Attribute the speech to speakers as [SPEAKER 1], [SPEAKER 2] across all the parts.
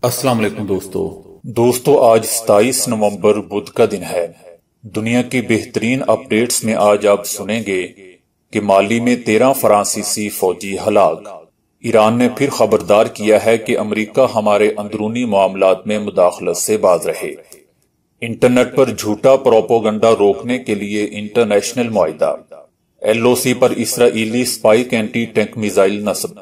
[SPEAKER 1] السلام علیکم دوستو آج 27 نومبر بدھ کا دن ہے۔ دنیا کی بہترین اپڈیٹس میں آج آپ سنیں گے کہ مالی میں 13 فرانسیسی فوجی ہلاک۔ ایران نے پھر خبردار کیا ہے کہ امریکہ ہمارے اندرونی معاملات میں مداخلت سے باز رہے۔ انٹرنیٹ پر جھوٹا پروپیگنڈا روکنے کے لیے انٹرنیشنل معاہدہ۔ LOC پر اسرائیلی سپائک اینٹی ٹینک میزائل نصب۔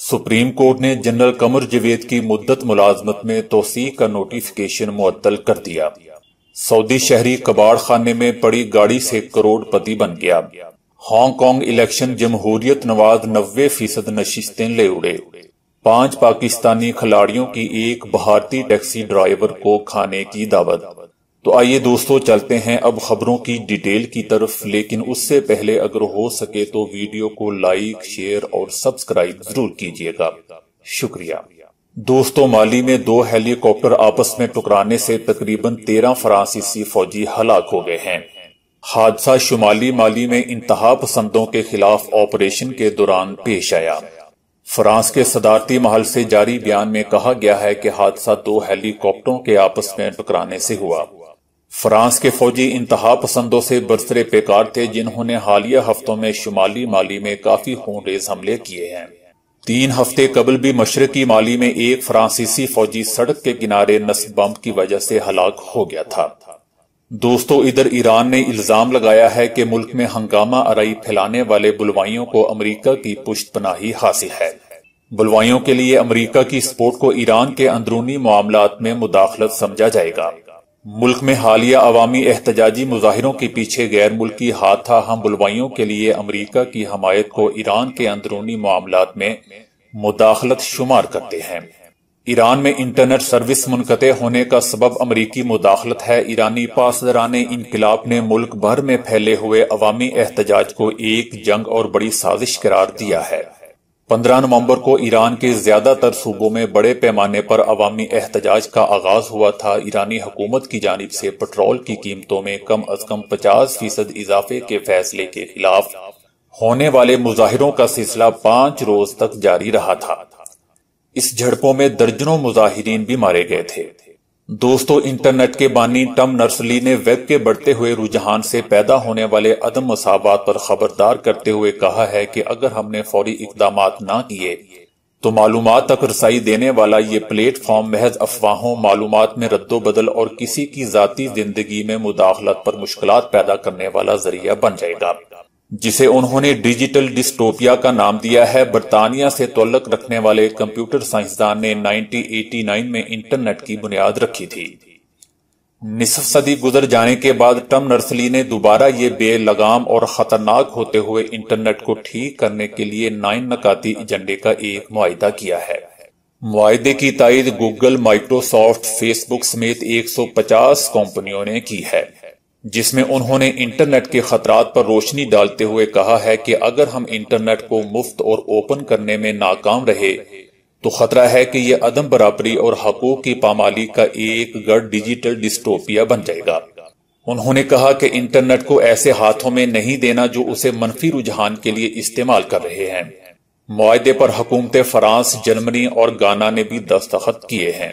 [SPEAKER 1] سپریم کورٹ نے جنرل قمر جاوید کی مدت ملازمت میں توسیع کا نوٹیفکیشن معطل کر دیا۔ سعودی شہری کباڑ خانے میں پڑی گاڑی سے کروڑ پتی بن گیا۔ ہانگ کانگ الیکشن جمہوریت نواز 90% نشستیں لے اڑے۔ 5 پاکستانی کھلاڑیوں کی ایک بھارتی ٹیکسی ڈرائیور کو کھانے کی دعوت۔ تو آئیے دوستو چلتے ہیں اب خبروں کی ڈیٹیل کی طرف، لیکن اس سے پہلے اگر ہو سکے تو ویڈیو کو لائک، شیئر اور سبسکرائب ضرور کیجیے گا، شکریہ۔ دوستو مالی میں 2 ہیلی کاپٹر آپس میں ٹکرانے سے تقریباً 13 فرانسیسی فوجی ہلاک ہو گئے ہیں۔ حادثہ شمالی مالی میں انتہا پسندوں کے خلاف آپریشن کے دوران پیش آیا۔ فرانس کے صدارتی محل سے جاری بیان میں کہا گیا ہے کہ حادثہ 2 ہیلی کاپٹروں کے آپس میں ٹکرانے سے ہوا۔ فرانس کے فوجی انتہا پسندوں سے برسر پیکار تھے جنہوں نے حالیہ ہفتوں میں شمالی مالی میں کافی خونریز حملے کیے ہیں۔ 3 ہفتے قبل بھی مشرقی مالی میں ایک فرانسیسی فوجی سڑک کے کنارے نصب بم کی وجہ سے ہلاک ہو گیا تھا۔ دوستو ادھر ایران نے الزام لگایا ہے کہ ملک میں ہنگامہ آرائی پھیلانے والے بلوائیوں کو امریکہ کی پشت پناہی حاصل ہے۔ بلوائیوں کے لیے امریکہ کی سپورٹ کو ایران کے اندرونی معاملات میں مداخلت سمجھا جائے گا۔ ملک میں حالیہ عوامی احتجاجی مظاہروں کے پیچھے غیر ملکی ہاتھ تھا۔ ہم بلوائیوں کے لیے امریکہ کی حمایت کو ایران کے اندرونی معاملات میں مداخلت شمار کرتے ہیں۔ ایران میں انٹرنیٹ سروس منقطع ہونے کا سبب امریکی مداخلت ہے۔ ایرانی پاسداران انقلاب نے ملک بھر میں پھیلے ہوئے عوامی احتجاج کو ایک جنگ اور بڑی سازش قرار دیا ہے۔ 15 نومبر کو ایران کے زیادہ تر صوبوں میں بڑے پیمانے پر عوامی احتجاج کا آغاز ہوا تھا۔ ایرانی حکومت کی جانب سے پٹرول کی قیمتوں میں کم از کم 50% اضافے کے فیصلے کے خلاف ہونے والے مظاہروں کا سلسلہ 5 روز تک جاری رہا تھا۔ اس جھڑپوں میں درجنوں مظاہرین بھی مارے گئے تھے۔ دوستو انٹرنیٹ کے بانی ٹم نرسلی نے ویب کے بڑھتے ہوئے رجحان سے پیدا ہونے والے عدم مساوات پر خبردار کرتے ہوئے کہا ہے کہ اگر ہم نے فوری اقدامات نہ کیے تو معلومات تک رسائی دینے والا یہ پلیٹ فارم محض افواہوں، معلومات میں رد و بدل اور کسی کی ذاتی زندگی میں مداخلت پر مشکلات پیدا کرنے والا ذریعہ بن جائے گا، جسے انہوں نے ڈیجیٹل ڈسٹوپیا کا نام دیا ہے۔ برطانیہ سے تعلق رکھنے والے کمپیوٹر سائنسدان نے 1989 میں انٹرنیٹ کی بنیاد رکھی تھی۔ نصف صدی گزر جانے کے بعد ٹم نرسلی نے دوبارہ یہ بے لگام اور خطرناک ہوتے ہوئے انٹرنیٹ کو ٹھیک کرنے کے لیے 9 نکاتی ایجنڈے کا ایک معاہدہ کیا ہے۔ معاہدے کی تائید گوگل، مائکروسافٹ، فیس بک سمیت 150 کمپنیوں نے کی ہے، جس میں انہوں نے انٹرنیٹ کے خطرات پر روشنی ڈالتے ہوئے کہا ہے کہ اگر ہم انٹرنیٹ کو مفت اور اوپن کرنے میں ناکام رہے تو خطرہ ہے کہ یہ عدم برابری اور حقوق کی پامالی کا ایک گڑھ ڈیجیٹل ڈسٹوپیا بن جائے گا۔ انہوں نے کہا کہ انٹرنیٹ کو ایسے ہاتھوں میں نہیں دینا جو اسے منفی رجحان کے لیے استعمال کر رہے ہیں۔ معاہدے پر حکومتیں فرانس، جرمنی اور گانا نے بھی دستخط کیے ہیں۔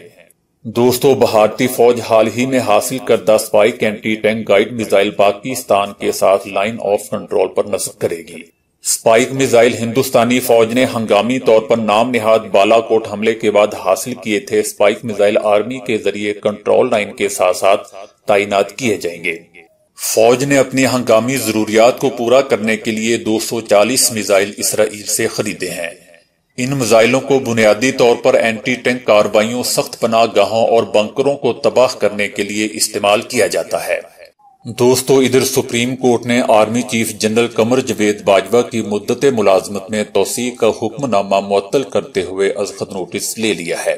[SPEAKER 1] دوستو بھارتی فوج حال ہی میں حاصل کردہ spike anti tank guide missile Pakistan کے ساتھ لائن آف کنٹرول پر نصب کرے گی۔ سپائک میزائل ہندوستانی فوج نے ہنگامی طور پر نام نہاد بالا کوٹ حملے کے بعد حاصل کیے تھے۔ سپائک میزائل آرمی کے ذریعے کنٹرول لائن کے ساتھ ساتھ تعینات کیے جائیں گے۔ فوج نے اپنی ہنگامی ضروریات کو پورا کرنے کے لیے 240 میزائل اسرائیل سے خریدے ہیں۔ ان میزائلوں کو بنیادی طور پر اینٹی ٹینک کارروائیوں، سخت پناہ گاہوں اور بنکروں کو تباہ کرنے کے لیے استعمال کیا جاتا ہے۔ دوستو ادھر سپریم کورٹ نے army chief general Qamar Javed Bajwa کی مدت ملازمت میں توسیع کا حکم نامہ معطل کرتے ہوئے ازخط نوٹس لے لیا ہے۔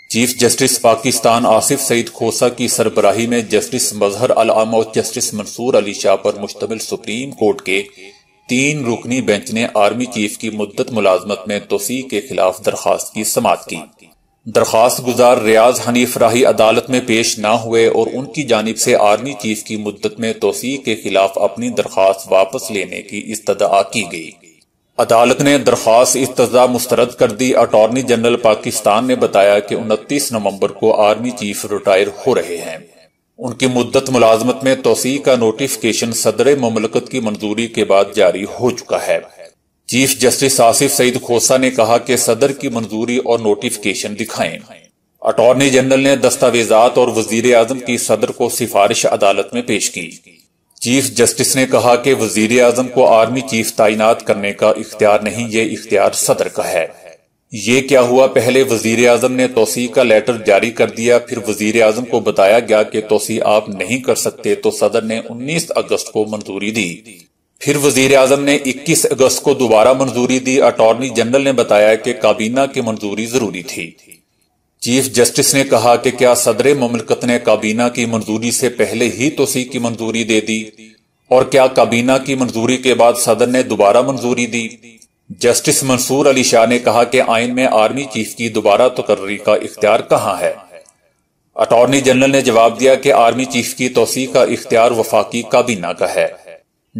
[SPEAKER 1] چیف جسٹس پاکستان آصف سعید کھوسہ کی سربراہی میں جسٹس مظہر العام اور جسٹس منصور علی شاہ پر مشتمل سپریم کورٹ کے 3 رکنی بینچ نے آرمی چیف کی مدت ملازمت میں توسیع کے خلاف درخواست کی سماعت کی۔ درخواست گزار ریاض حنیف راہی عدالت میں پیش نہ ہوئے اور ان کی جانب سے آرمی چیف کی مدت میں توسیع کے خلاف اپنی درخواست واپس لینے کی استدعا کی گئی۔ عدالت نے درخواست استدعا مسترد کر دی۔ اٹارنی جنرل پاکستان نے بتایا کہ 29 نومبر کو آرمی چیف ریٹائر ہو رہے ہیں۔ ان کی مدت ملازمت میں توسیع کا نوٹیفکیشن صدر مملکت کی منظوری کے بعد جاری ہو چکا ہے۔ چیف جسٹس آصف سعید کھوسہ نے کہا کہ صدر کی منظوری اور نوٹیفکیشن دکھائیں۔ اٹارنی جنرل نے دستاویزات اور وزیر اعظم کی صدر کو سفارش عدالت میں پیش کی۔ چیف جسٹس نے کہا کہ وزیر اعظم کو آرمی چیف تعینات کرنے کا اختیار نہیں، یہ اختیار صدر کا ہے۔ یہ کیا ہوا؟ پہلے وزیر اعظم نے توسیع کا لیٹر جاری کر دیا، پھر وزیر اعظم کو بتایا گیا کہ توسیع آپ نہیں کر سکتے، تو صدر نے 19 اگست کو منظوری دی۔ پھر وزیر اعظم نے 21 اگست کو دوبارہ منظوری دی۔ اٹارنی جنرل نے بتایا کہ کابینہ کی منظوری ضروری تھی۔ چیف جسٹس نے کہا کہ کیا صدر مملکت نے کابینہ کی منظوری سے پہلے ہی توسیع کی منظوری دے دی، اور کیا کابینہ کی منظوری کے بعد صدر نے دوبارہ منظوری دی؟ جسٹس منصور علی شاہ نے کہا کہ آئین میں آرمی چیف کی دوبارہ تقرری کا اختیار کہاں ہے؟ اٹارنی جنرل نے جواب دیا کہ آرمی چیف کی توسیع کا اختیار وفاقی کابینہ کا ہے۔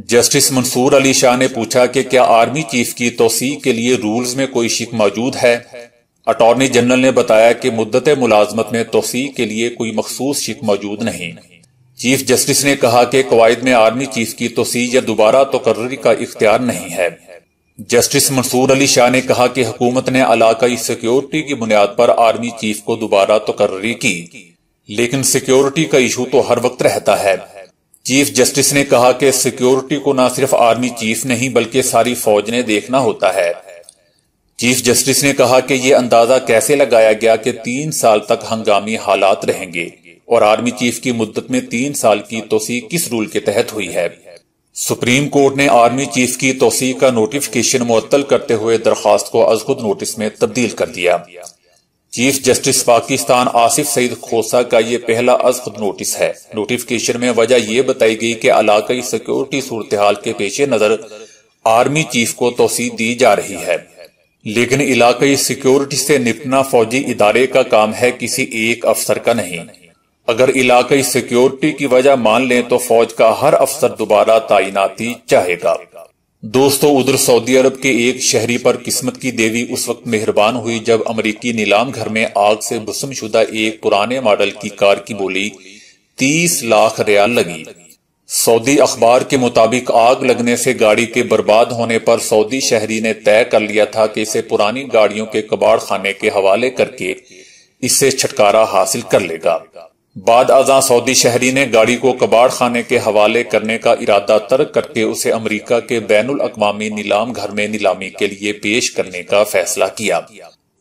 [SPEAKER 1] جسٹس منصور علی شاہ نے پوچھا کہ کیا آرمی چیف کی توسیع کے لیے رولز میں کوئی شک موجود ہے؟ اٹارنی جنرل نے بتایا کہ مدت ملازمت میں توسیع کے لیے کوئی مخصوص شک موجود نہیں۔ چیف جسٹس نے کہا کہ قواعد میں آرمی چیف کی توسیع یا دوبارہ تقرری کا اختیار نہیں ہے۔ جسٹس منصور علی شاہ نے کہا کہ حکومت نے علاقائی سیکیورٹی کی بنیاد پر آرمی چیف کو دوبارہ تقرری کی، لیکن سیکیورٹی کا ایشو تو ہر وقت رہتا ہے۔ چیف جسٹس نے کہا کہ سیکیورٹی کو نہ صرف آرمی چیف نہیں بلکہ ساری فوج نے دیکھنا ہوتا ہے۔ چیف جسٹس نے کہا کہ یہ اندازہ کیسے لگایا گیا کہ 3 سال تک ہنگامی حالات رہیں گے، اور آرمی چیف کی مدت میں 3 سال کی توسیع کس رول کے تحت ہوئی ہے؟ سپریم کورٹ نے آرمی چیف کی توسیع کا نوٹیفکیشن معطل کرتے ہوئے درخواست کو از خود نوٹس میں تبدیل کر دیا۔ چیف جسٹس پاکستان آصف سعید کھوسہ کا یہ پہلا از خود نوٹس ہے۔ نوٹیفکیشن میں وجہ یہ بتائی گئی کہ علاقائی سیکیورٹی صورتحال کے پیش نظر آرمی چیف کو توسیع دی جا رہی ہے، لیکن علاقائی سیکیورٹی سے نپٹنا فوجی ادارے کا کام ہے، کسی ایک افسر کا نہیں۔ اگر علاقائی سیکیورٹی کی وجہ مان لیں تو فوج کا ہر افسر دوبارہ تعیناتی چاہے گا۔ دوستو، ادھر سعودی عرب کے ایک شہری پر قسمت کی دیوی اس وقت مہربان ہوئی جب امریکی نیلام گھر میں آگ سے بسم شدہ ایک پرانے ماڈل کی کار کی بولی 30 لاکھ ریال لگی۔ سعودی اخبار کے مطابق آگ لگنے سے گاڑی کے برباد ہونے پر سعودی شہری نے طے کر لیا تھا کہ اسے پرانی گاڑیوں کے کباڑ خانے کے حوالے کر کے اس سے چھٹکارا حاصل کر لے گا۔ بعد ازاں سعودی شہری نے گاڑی کو کباڑ خانے کے حوالے کرنے کا ارادہ ترک کر کے اسے امریکہ کے بین الاقوامی نیلام گھر میں نیلامی کے لیے پیش کرنے کا فیصلہ کیا۔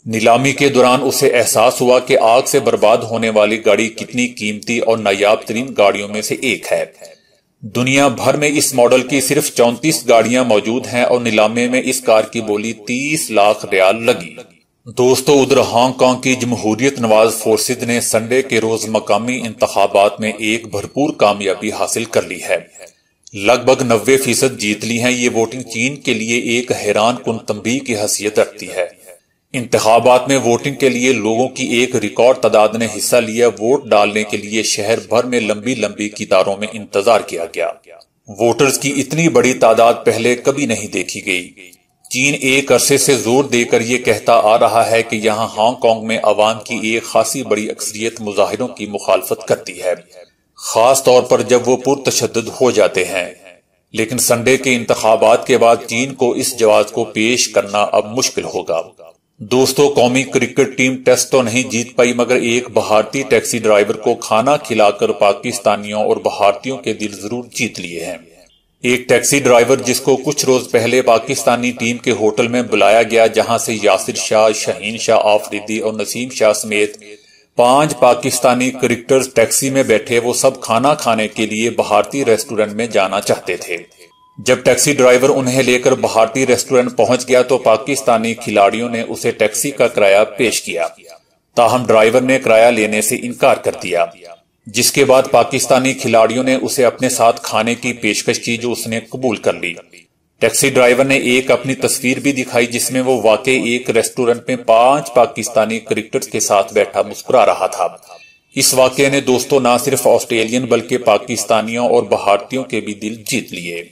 [SPEAKER 1] نیلامی کے دوران اسے احساس ہوا کہ آگ سے برباد ہونے والی گاڑی کتنی قیمتی اور نایاب ترین گاڑیوں میں سے ایک ہے۔ دنیا بھر میں اس ماڈل کی صرف 34 گاڑیاں موجود ہیں اور نیلامے میں اس کار کی بولی 30 لاکھ ریال لگی۔ دوستو، ادھر ہانگ کانگ کی جمہوریت نواز فورسز نے سنڈے کے روز مقامی انتخابات میں ایک بھرپور کامیابی حاصل کر لی ہے۔ لگ بھگ 90% جیت لی ہیں۔ یہ ووٹنگ چین کے لیے ایک حیران کن تنبیہ کی حیثیت رکھتی ہے۔ انتخابات میں ووٹنگ کے لیے لوگوں کی ایک ریکارڈ تعداد نے حصہ لیا۔ ووٹ ڈالنے کے لیے شہر بھر میں لمبی لمبی قطاروں میں انتظار کیا گیا۔ ووٹرز کی اتنی بڑی تعداد پہلے کبھی نہیں دیکھی گئی۔ چین ایک عرصے سے زور دے کر یہ کہتا آ رہا ہے کہ یہاں ہانگ کانگ میں عوام کی ایک خاصی بڑی اکثریت مظاہروں کی مخالفت کرتی ہے، خاص طور پر جب وہ پرتشدد ہو جاتے ہیں۔ لیکن سنڈے کے انتخابات کے بعد چین کو اس جواز کو پیش کرنا اب مشکل ہوگا۔ دوستو، قومی کرکٹ ٹیم ٹیسٹ تو نہیں جیت پائی مگر ایک بھارتی ٹیکسی ڈرائیور کو کھانا کھلا کر پاکستانیوں اور بھارتیوں کے دل ضرور جیت لیے ہیں۔ ایک ٹیکسی ڈرائیور جس کو کچھ روز پہلے پاکستانی ٹیم کے ہوٹل میں بلایا گیا، جہاں سے یاسر شاہ، شہین شاہ آفریدی اور نسیم شاہ سمیت 5 پاکستانی کرکٹرز ٹیکسی میں بیٹھے، وہ سب کھانا کھانے کے لیے بھارتی ریسٹورنٹ میں جانا چاہتے تھے۔ جب ٹیکسی ڈرائیور انہیں لے کر بھارتی ریسٹورنٹ پہنچ گیا تو پاکستانی کھلاڑیوں نے اسے ٹیکسی کا کرایہ پیش کیا، تاہم ڈرائیور نے کرایہ لینے سے انکار کر دیا، جس کے بعد پاکستانی کھلاڑیوں نے اسے اپنے ساتھ کھانے کی پیشکش کی جو اس نے قبول کر لی۔ ٹیکسی ڈرائیور نے ایک اپنی تصویر بھی دکھائی جس میں وہ واقعی ایک ریسٹورنٹ میں 5 پاکستانی کرکٹرز کے ساتھ بیٹھا مسکرا رہا تھا۔ اس واقعے نے دوستو نہ صرف آسٹریلین بلکہ پاکستانیوں اور بھارتیوں کے بھی دل جیت لیے۔